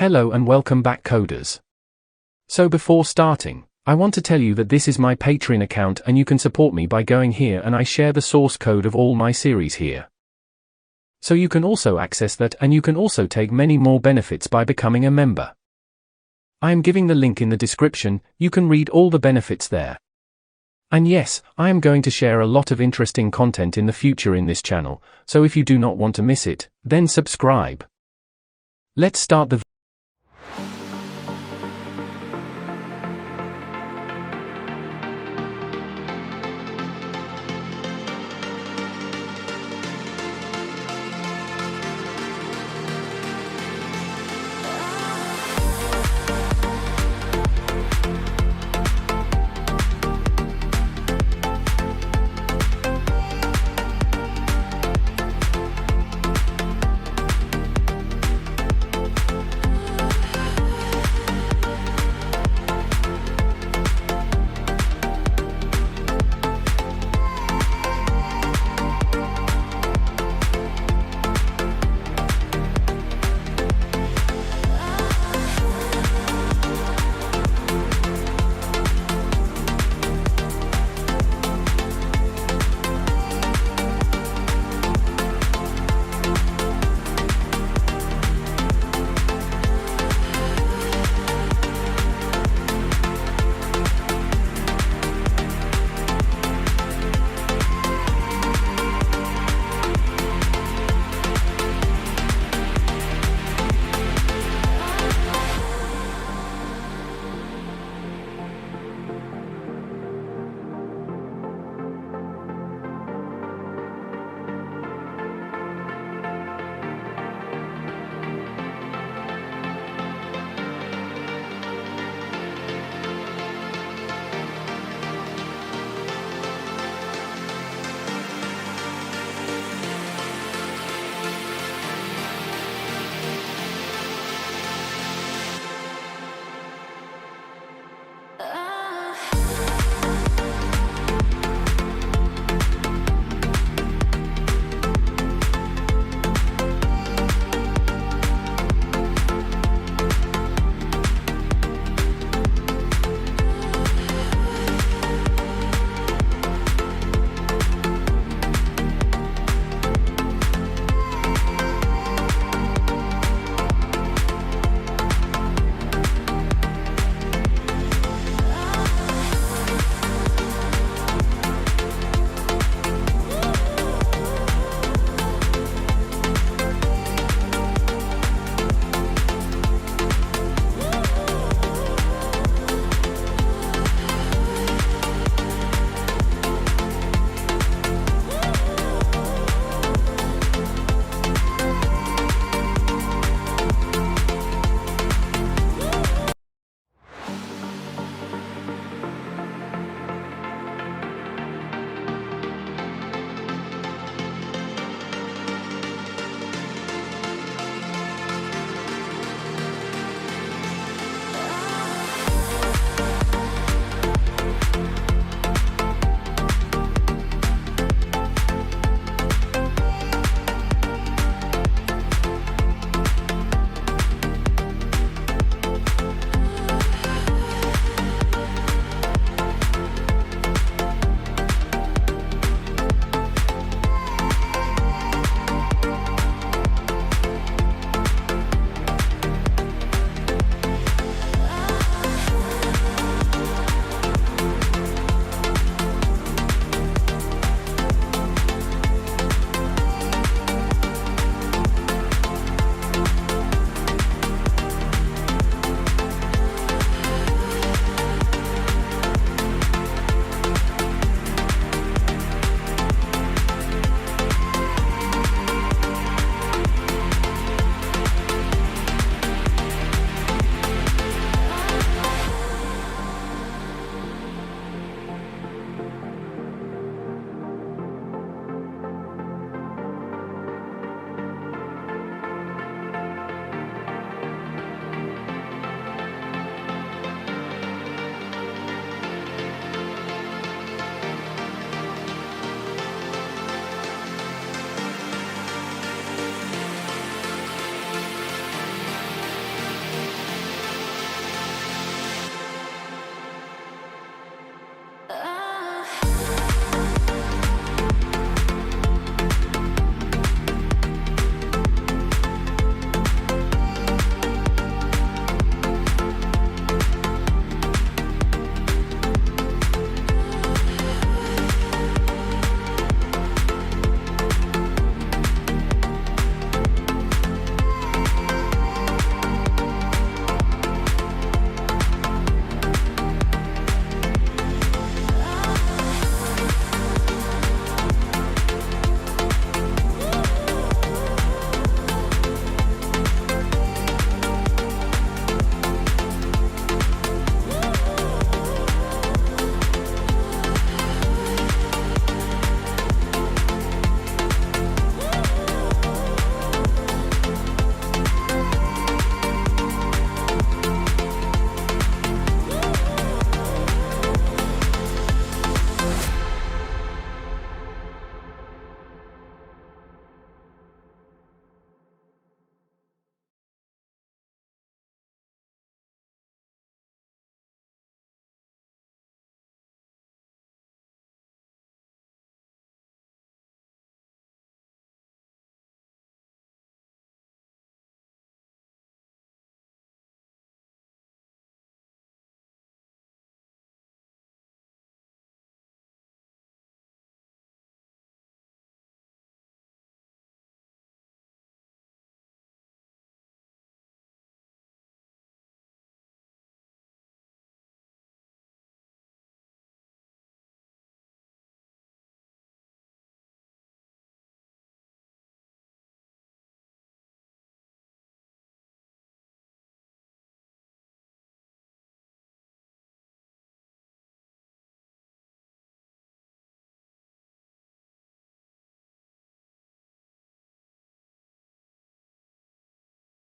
Hello and welcome back, coders. So before starting, I want to tell you that this is my Patreon account and you can support me by going here, and I share the source code of all my series here. So you can also access that, and you can also take many more benefits by becoming a member. I am giving the link in the description. You can read all the benefits there. And yes, I am going to share a lot of interesting content in the future in this channel, so if you do not want to miss it, then subscribe. Let's start the